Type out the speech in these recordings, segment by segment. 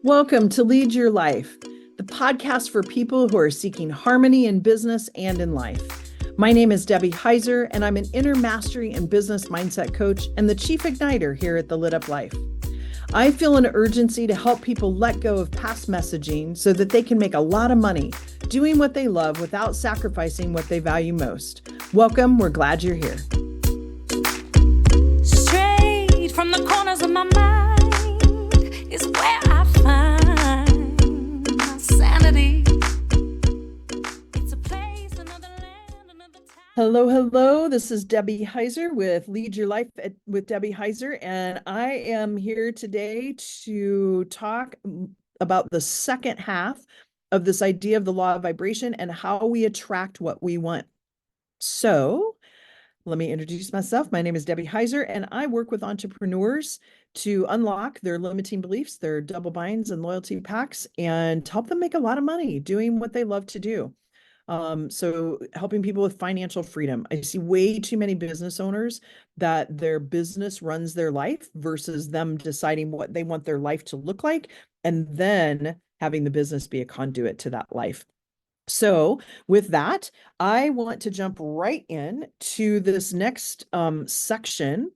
Welcome to Lead Your Life, the podcast for people who are seeking harmony in business and in life. My name is Debbie Heiser, and I'm an inner mastery and business mindset coach and the chief igniter here at The Lit Up Life. I feel an urgency to help people let go of past messaging so that they can make a lot of money doing what they love without sacrificing what they value most. Welcome. We're glad you're here. Straight from the corners of my mind is where I find my sanity. It's a place, another land, another time. Hello. This is Debbie Heiser with Lead Your Life with Debbie Heiser, and I am here today to talk about the second half of this idea of the law of vibration and how we attract what we want. So let me introduce myself. My name is Debbie Heiser, and I work with entrepreneurs to unlock their limiting beliefs, their double binds and loyalty packs, and help them make a lot of money doing what they love to do. So helping people with financial freedom. I see way too many business owners that their business runs their life versus them deciding what they want their life to look like and then having the business be a conduit to that life. So with that, I want to jump right in to this next section.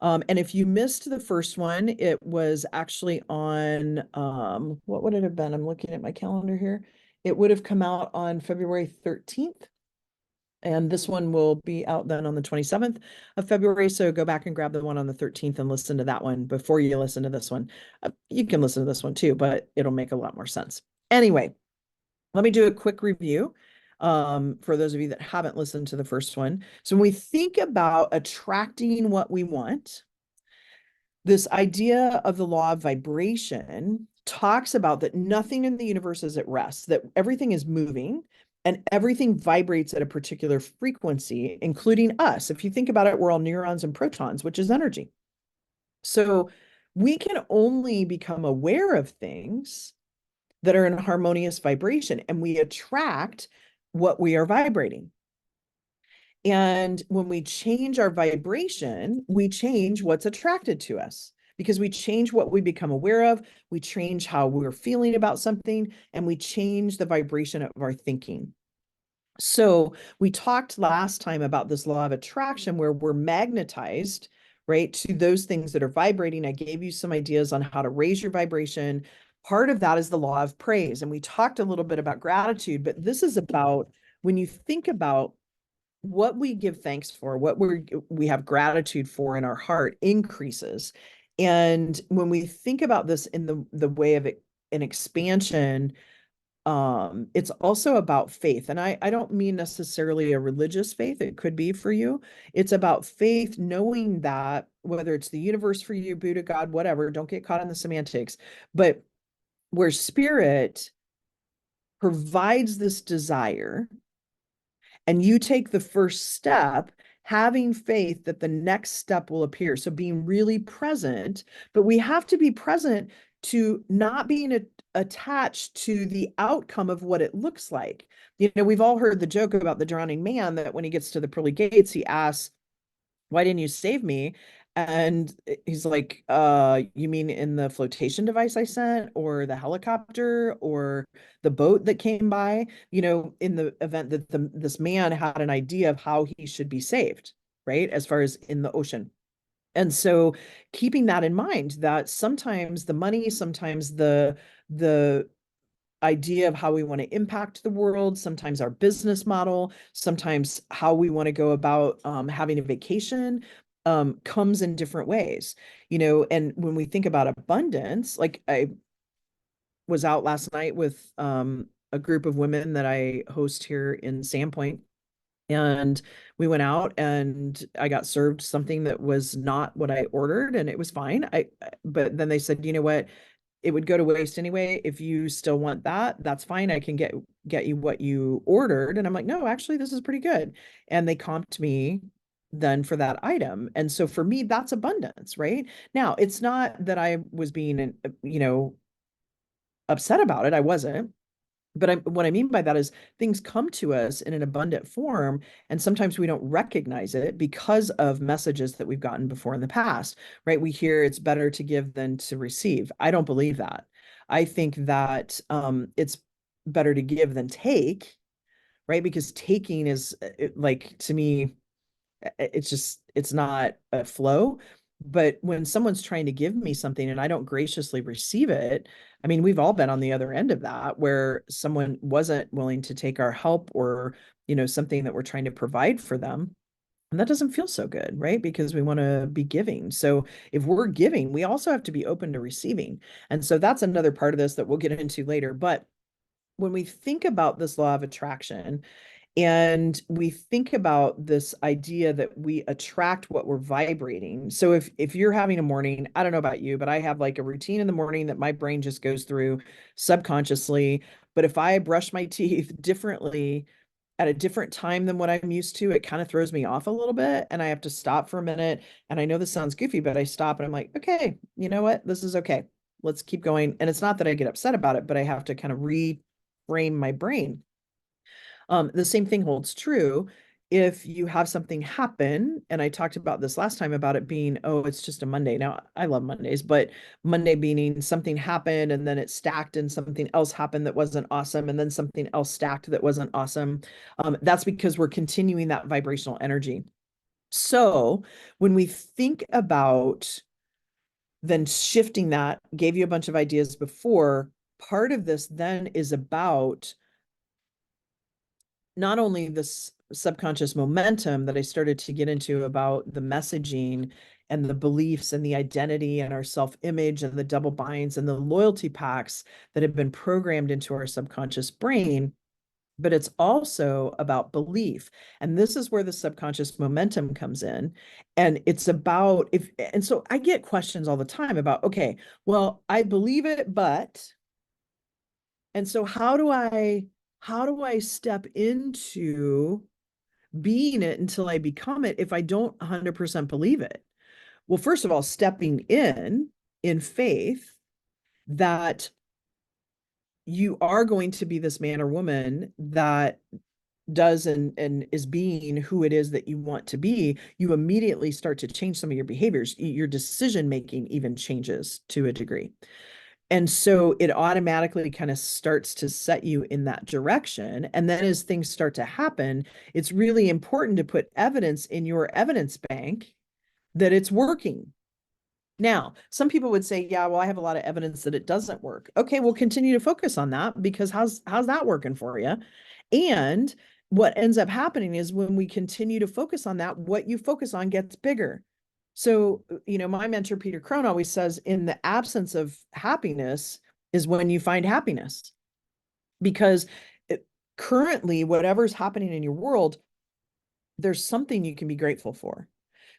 And if you missed the first one, it was actually on, what would it have been? I'm looking at my calendar here. It would have come out on February 13th. And this one will be out then on the 27th of February. So go back and grab the one on the 13th and listen to that one before you listen to this one. You can listen to this one too, but it'll make a lot more sense. Anyway, let me do a quick review for those of you that haven't listened to the first one. So when we think about attracting what we want, this idea of the law of vibration talks about that nothing in the universe is at rest, that everything is moving and everything vibrates at a particular frequency, including us. If you think about it, we're all neurons and protons, which is energy. So we can only become aware of things that are in harmonious vibration, and we attract what we are vibrating. And when we change our vibration, we change what's attracted to us because we change what we become aware of, we change how we're feeling about something, and we change the vibration of our thinking. So we talked last time about this law of attraction where we're magnetized, right, to those things that are vibrating. I gave you some ideas on how to raise your vibration. Part of that is the law of praise. And we talked a little bit about gratitude, but this is about when you think about what we give thanks for, what we have gratitude for in our heart increases. And when we think about this in the way of an expansion, it's also about faith. And I don't mean necessarily a religious faith. It could be for you. It's about faith, knowing that whether it's the universe for you, Buddha, God, whatever, don't get caught in the semantics, but where spirit provides this desire and you take the first step, having faith that the next step will appear. So being really present, but we have to be present to not being attached to the outcome of what it looks like. You know, we've all heard the joke about the drowning man that when he gets to the pearly gates, he asks, "Why didn't you save me?" And he's like, you mean in the flotation device I sent, or the helicopter, or the boat that came by?" You know, in the event that this man had an idea of how he should be saved, right? As far as in the ocean. And so keeping that in mind, that sometimes the money, sometimes the idea of how we want to impact the world, sometimes our business model, sometimes how we want to go about having a vacation comes in different ways, you know. And when we think about abundance, like I was out last night with a group of women that I host here in Sandpoint, and we went out and I got served something that was not what I ordered, and it was fine. But then they said, "You know what? It would go to waste anyway. If you still want that, that's fine. I can get you what you ordered." And I'm like, "No, actually, this is pretty good." And they comped me then for that item. And so for me, that's abundance, right? Now, it's not that I was being, you know, upset about it. I wasn't. But what I mean by that is things come to us in an abundant form, and sometimes we don't recognize it because of messages that we've gotten before in the past, right? We hear it's better to give than to receive. I don't believe that. I think that it's better to give than take, right? Because taking is like, to me, it's just, it's not a flow. But when someone's trying to give me something and I don't graciously receive it, I mean, we've all been on the other end of that, where someone wasn't willing to take our help, or, something that we're trying to provide for them. And that doesn't feel so good, right? Because we want to be giving. So if we're giving, we also have to be open to receiving. And so that's another part of this that we'll get into later. But when we think about this law of attraction, and we think about this idea that we attract what we're vibrating. So if you're having a morning, I don't know about you, but I have like a routine in the morning that my brain just goes through subconsciously. But if I brush my teeth differently at a different time than what I'm used to, it kind of throws me off a little bit, and I have to stop for a minute. And I know this sounds goofy, but I stop and I'm like, okay, you know what? This is okay. Let's keep going. And it's not that I get upset about it, but I have to kind of reframe my brain. The same thing holds true if you have something happen. And I talked about this last time about it being, oh, it's just a Monday. Now, I love Mondays, but Monday meaning something happened and then it stacked and something else happened that wasn't awesome. And then something else stacked that wasn't awesome. That's because we're continuing that vibrational energy. So when we think about then shifting that, gave you a bunch of ideas before, part of this then is about not only this subconscious momentum that I started to get into about the messaging and the beliefs and the identity and our self-image and the double binds and the loyalty packs that have been programmed into our subconscious brain, but it's also about belief. And this is where the subconscious momentum comes in. And it's about and so I get questions all the time about, okay, well, I believe it, but, and so how do I step into being it until I become it if I don't 100% believe it? Well, first of all, stepping in faith that you are going to be this man or woman that does and is being who it is that you want to be, you immediately start to change some of your behaviors. Your decision making even changes to a degree. And so it automatically kind of starts to set you in that direction. And then as things start to happen, it's really important to put evidence in your evidence bank that it's working. Now, some people would say, yeah, well, I have a lot of evidence that it doesn't work. Okay, we'll continue to focus on that, because how's that working for you? And what ends up happening is when we continue to focus on that, what you focus on gets bigger. So, my mentor, Peter Crone, always says, in the absence of happiness is when you find happiness. Because currently, whatever's happening in your world, there's something you can be grateful for.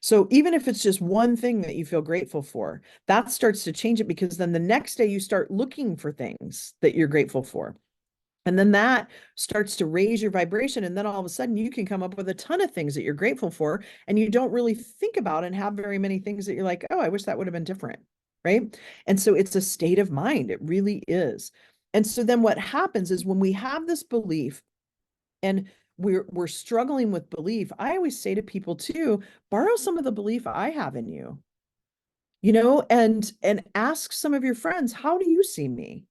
So even if it's just one thing that you feel grateful for, that starts to change it, because then the next day you start looking for things that you're grateful for. And then that starts to raise your vibration. And then all of a sudden you can come up with a ton of things that you're grateful for. And you don't really think about and have very many things that you're like, oh, I wish that would have been different. Right. And so it's a state of mind. It really is. And so then what happens is when we have this belief and we're struggling with belief, I always say to people too, borrow some of the belief I have in you, and ask some of your friends, how do you see me?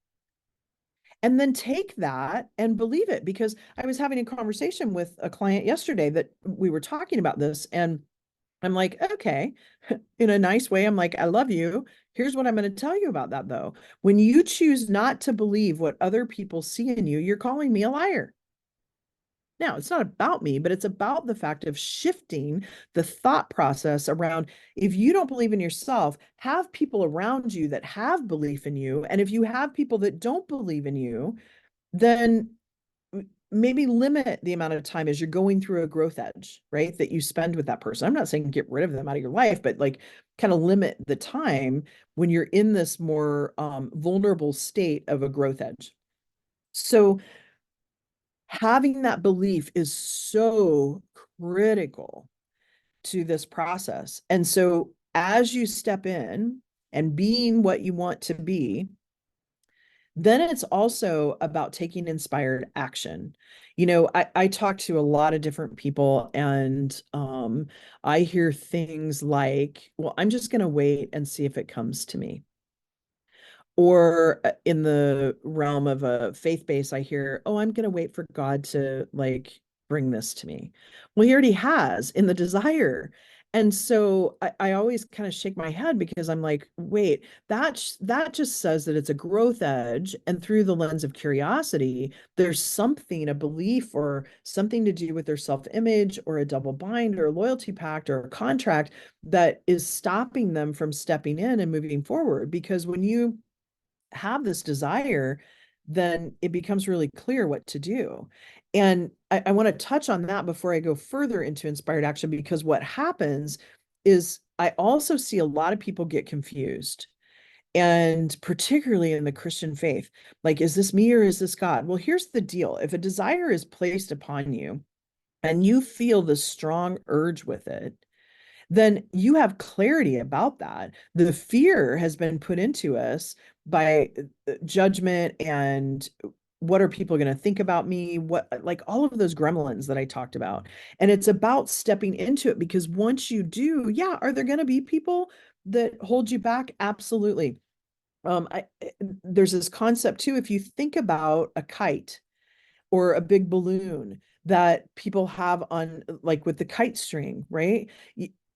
And then take that and believe it. Because I was having a conversation with a client yesterday that we were talking about this, and I'm like, okay, in a nice way, I'm like, I love you. Here's what I'm going to tell you about that though. When you choose not to believe what other people see in you, you're calling me a liar. Now, it's not about me, but it's about the fact of shifting the thought process around, if you don't believe in yourself, have people around you that have belief in you. And if you have people that don't believe in you, then maybe limit the amount of time as you're going through a growth edge, right? That you spend with that person. I'm not saying get rid of them out of your life, but like kind of limit the time when you're in this more vulnerable state of a growth edge. So having that belief is so critical to this process. And so as you step in and being what you want to be, then it's also about taking inspired action. I talk to a lot of different people, and I hear things like, well, I'm just going to wait and see if it comes to me. Or in the realm of a faith base, I hear, oh, I'm going to wait for God to like bring this to me. Well, he already has in the desire. And so I always kind of shake my head because I'm like, wait, that just says that it's a growth edge. And through the lens of curiosity, there's something, a belief or something to do with their self-image or a double bind or a loyalty pact or a contract that is stopping them from stepping in and moving forward. Because when you have this desire, then it becomes really clear what to do. And I want to touch on that before I go further into inspired action, because what happens is I also see a lot of people get confused. And particularly in the Christian faith, like, is this me or is this God? Well, here's the deal. If a desire is placed upon you and you feel the strong urge with it, then you have clarity about that. The fear has been put into us by judgment and what are people going to think about me? What, like all of those gremlins that I talked about. And it's about stepping into it, because once you do, yeah, are there going to be people that hold you back? Absolutely. There's this concept too. If you think about a kite or a big balloon that people have on, like with the kite string, right?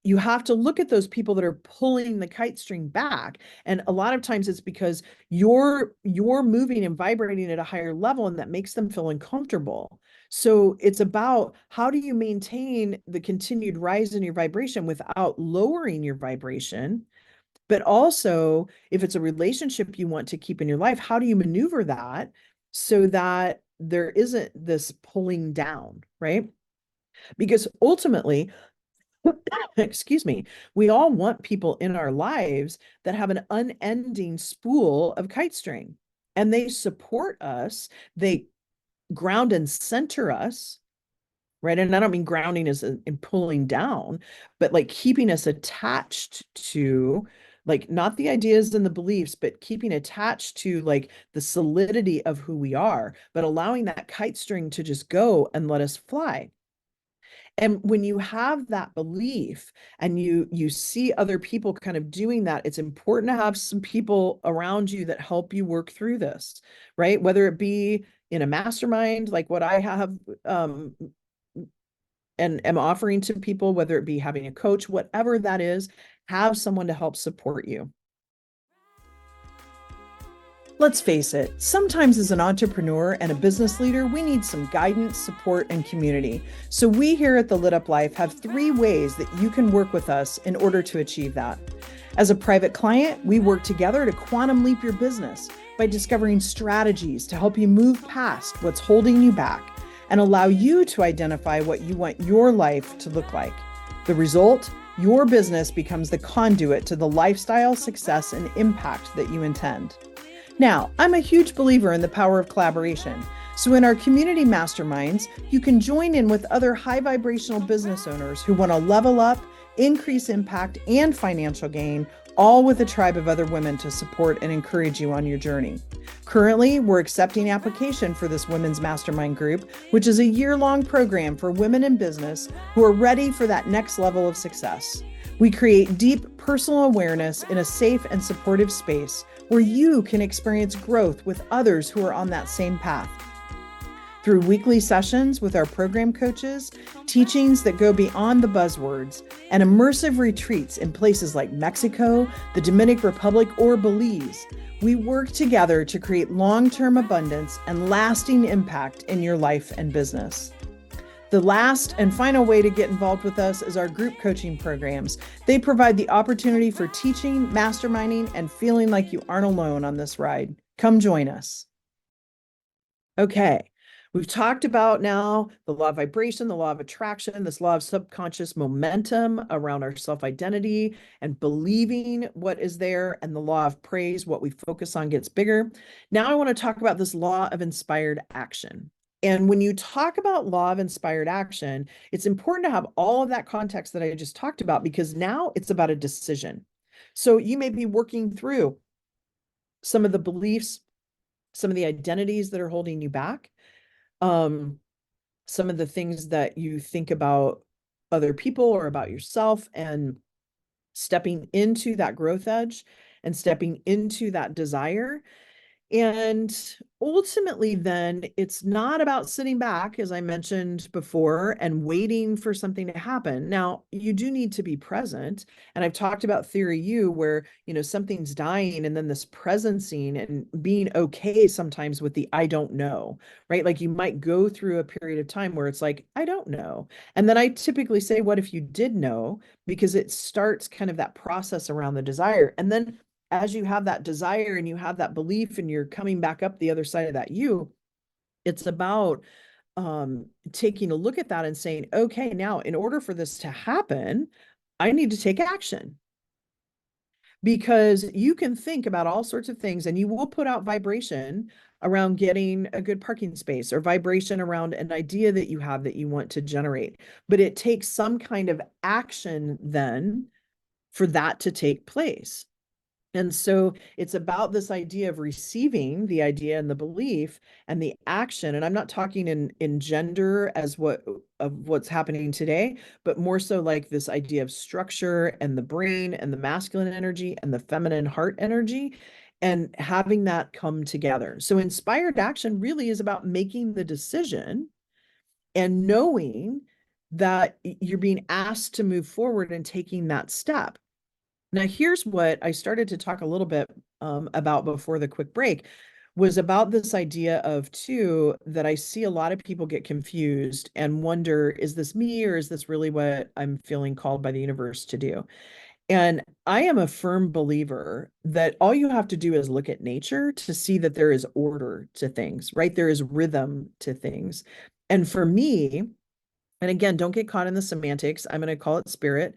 You have to look at those people that are pulling the kite string back. And a lot of times it's because you're moving and vibrating at a higher level, and that makes them feel uncomfortable. So it's about how do you maintain the continued rise in your vibration without lowering your vibration. But also, if it's a relationship you want to keep in your life, how do you maneuver that so that there isn't this pulling down, right? Because ultimately, excuse me, we all want people in our lives that have an unending spool of kite string, and they support us, they ground and center us, right? And I don't mean grounding as in pulling down, but like keeping us attached to, like, not the ideas and the beliefs, but keeping attached to like the solidity of who we are, but allowing that kite string to just go and let us fly. And when you have that belief and you see other people kind of doing that, it's important to have some people around you that help you work through this, right? Whether it be in a mastermind, like what I have, and am offering to people, whether it be having a coach, whatever that is, have someone to help support you. Let's face it, sometimes as an entrepreneur and a business leader, we need some guidance, support, and community. So we here at The Lit Up Life have 3 ways that you can work with us in order to achieve that. As a private client, we work together to quantum leap your business by discovering strategies to help you move past what's holding you back and allow you to identify what you want your life to look like. The result, your business becomes the conduit to the lifestyle, success, and impact that you intend. Now, I'm a huge believer in the power of collaboration. So in our community masterminds, you can join in with other high vibrational business owners who want to level up, increase impact, and financial gain, all with a tribe of other women to support and encourage you on your journey. Currently, we're accepting application for this women's mastermind group, which is a year-long program for women in business who are ready for that next level of success. We create deep personal awareness in a safe and supportive space where you can experience growth with others who are on that same path. Through weekly sessions with our program coaches, teachings that go beyond the buzzwords, and immersive retreats in places like Mexico, the Dominican Republic, or Belize, we work together to create long-term abundance and lasting impact in your life and business. The last and final way to get involved with us is our group coaching programs. They provide the opportunity for teaching, masterminding, and feeling like you aren't alone on this ride. Come join us. Okay, we've talked about now the law of vibration, the law of attraction, this law of subconscious momentum around our self-identity and believing what is there, and the law of praise, what we focus on gets bigger. Now I want to talk about this law of inspired action. And when you talk about law of inspired action, it's important to have all of that context that I just talked about, because now it's about a decision. So you may be working through some of the beliefs, some of the identities that are holding you back, some of the things that you think about other people or about yourself, and stepping into that growth edge and stepping into that desire. And ultimately, then it's not about sitting back, as I mentioned before, and waiting for something to happen. Now, you do need to be present. And I've talked about theory U, where, something's dying and then this presencing and being okay sometimes with the I don't know, right? Like you might go through a period of time where it's like, I don't know. And then I typically say, what if you did know? Because it starts kind of that process around the desire. And then as you have that desire and you have that belief and you're coming back up the other side of that it's about taking a look at that and saying, okay, now in order for this to happen, I need to take action. Because you can think about all sorts of things and you will put out vibration around getting a good parking space or vibration around an idea that you have that you want to generate. But it takes some kind of action then for that to take place. And so it's about this idea of receiving the idea and the belief and the action. And I'm not talking in gender as what's happening today, but more so like this idea of structure and the brain and the masculine energy and the feminine heart energy and having that come together. So inspired action really is about making the decision and knowing that you're being asked to move forward and taking that step. Now, here's what I started to talk a little bit about before the quick break was about this idea of too, that I see a lot of people get confused and wonder, is this me or is this really what I'm feeling called by the universe to do? And I am a firm believer that all you have to do is look at nature to see that there is order to things, right? There is rhythm to things. And for me, and again, don't get caught in the semantics, I'm going to call it spirit.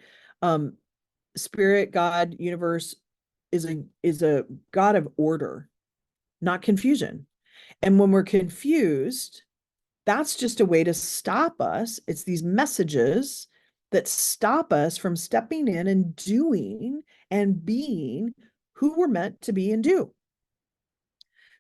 Spirit, God, universe is a God of order, not confusion. And when we're confused, that's just a way to stop us. It's these messages that stop us from stepping in and doing and being who we're meant to be and do.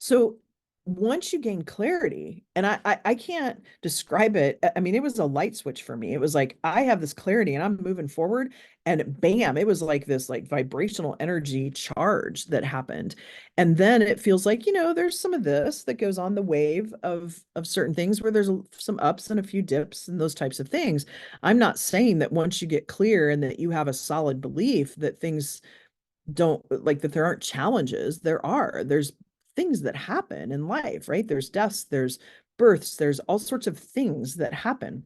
So once you gain clarity, and I can't describe it. I mean, it was a light switch for me. It was like, I have this clarity and I'm moving forward, and bam, it was like this like vibrational energy charge that happened. And then it feels like, there's some of this that goes on the wave of certain things where there's some ups and a few dips and those types of things. I'm not saying that once you get clear and that you have a solid belief that things don't like that there aren't challenges. There's things that happen in life, right? There's deaths, there's births, there's all sorts of things that happen.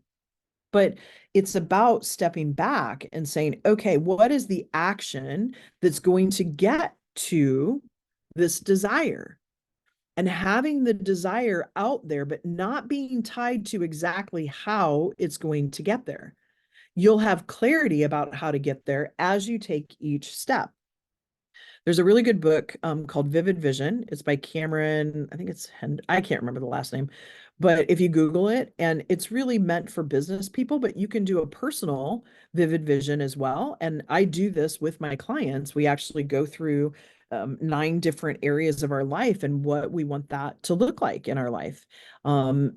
But it's about stepping back and saying, okay, what is the action that's going to get to this desire? And having the desire out there, but not being tied to exactly how it's going to get there. You'll have clarity about how to get there as you take each step. There's a really good book called Vivid Vision. It's by Cameron. I think I can't remember the last name, but if you Google it, and it's really meant for business people, but you can do a personal Vivid Vision as well. And I do this with my clients. We actually go through 9 different areas of our life and what we want that to look like in our life,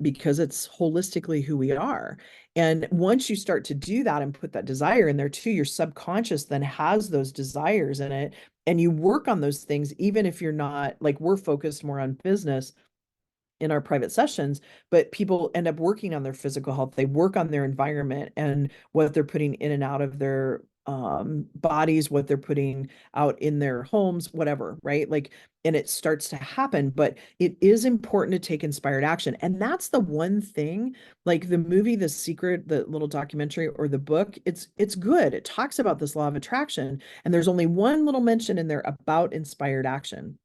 because it's holistically who we are. And once you start to do that and put that desire in there too, your subconscious then has those desires in it, and you work on those things, even if you're not like, we're focused more on business in our private sessions, but people end up working on their physical health. They work on their environment and what they're putting in and out of their bodies, what they're putting out in their homes, whatever, right? Like, and it starts to happen, but it is important to take inspired action. And that's the one thing, like the movie, The Secret, the little documentary or the book, it's good. It talks about this law of attraction. And there's only one little mention in there about inspired action.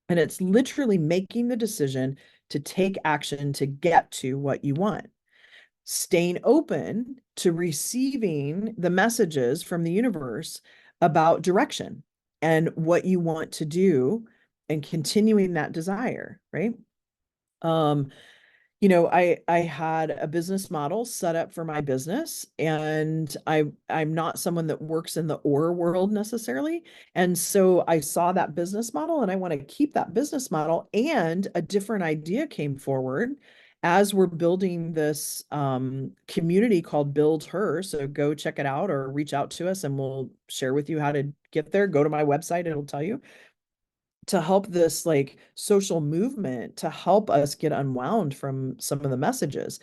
And it's literally making the decision to take action to get to what you want. Staying open to receiving the messages from the universe about direction and what you want to do and continuing that desire, right? I had a business model set up for my business, and I'm not someone that works in the or world necessarily. And so I saw that business model and I want to keep that business model, and a different idea came forward. as we're building this community called Build Her. So go check it out or reach out to us and we'll share with you how to get there. Go to my website, it'll tell you, to help this like social movement to help us get unwound from some of the messages.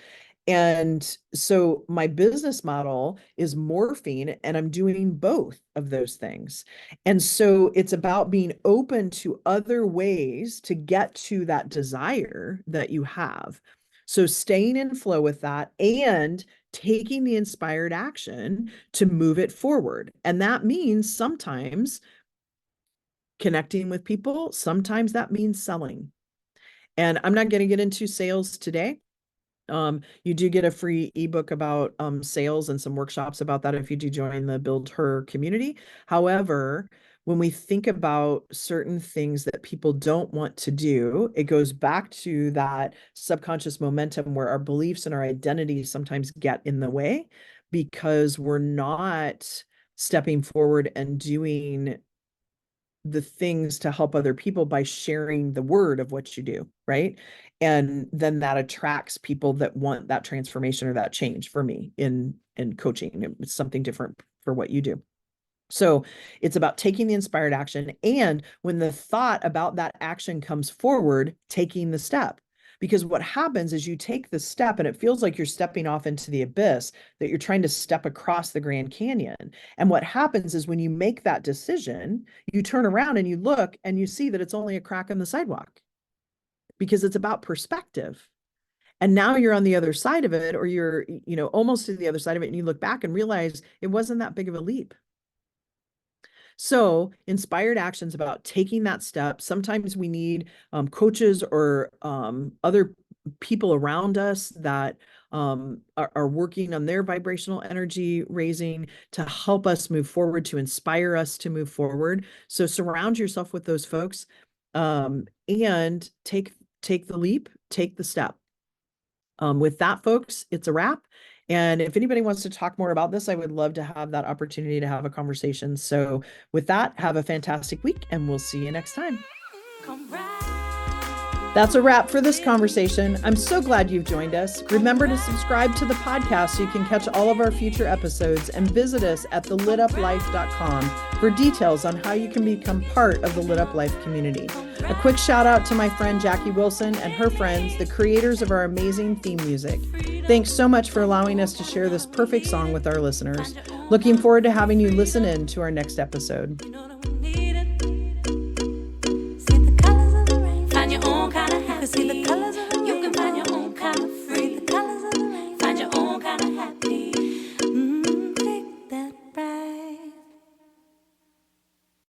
And so my business model is morphing and I'm doing both of those things. And so it's about being open to other ways to get to that desire that you have. So staying in flow with that and taking the inspired action to move it forward. And that means sometimes connecting with people, sometimes that means selling. And I'm not going to get into sales today. You do get a free ebook about sales and some workshops about that if you do join the Build Her community. However, when we think about certain things that people don't want to do, it goes back to that subconscious momentum where our beliefs and our identities sometimes get in the way because we're not stepping forward and doing the things to help other people by sharing the word of what you do, right? And then that attracts people that want that transformation or that change. For me in coaching, it's something different for what you do. So it's about taking the inspired action, and when the thought about that action comes forward, taking the step. Because what happens is you take the step and it feels like you're stepping off into the abyss, that you're trying to step across the Grand Canyon. And what happens is when you make that decision, you turn around and you look and you see that it's only a crack in the sidewalk, because it's about perspective. And now you're on the other side of it, or you're, almost to the other side of it, and you look back and realize it wasn't that big of a leap. So inspired actions about taking that step. Sometimes we need coaches or other people around us that are working on their vibrational energy raising to help us move forward, to inspire us to move forward. So surround yourself with those folks and take the leap, take the step. With that, folks, it's a wrap. And if anybody wants to talk more about this, I would love to have that opportunity to have a conversation. So with that, have a fantastic week and we'll see you next time. That's a wrap for this conversation. I'm so glad you've joined us. Remember to subscribe to the podcast so you can catch all of our future episodes, and visit us at thelituplife.com for details on how you can become part of the Lit Up Life community. A quick shout out to my friend Jackie Wilson and her friends, the creators of our amazing theme music. Thanks so much for allowing us to share this perfect song with our listeners. Looking forward to having you listen in to our next episode. See the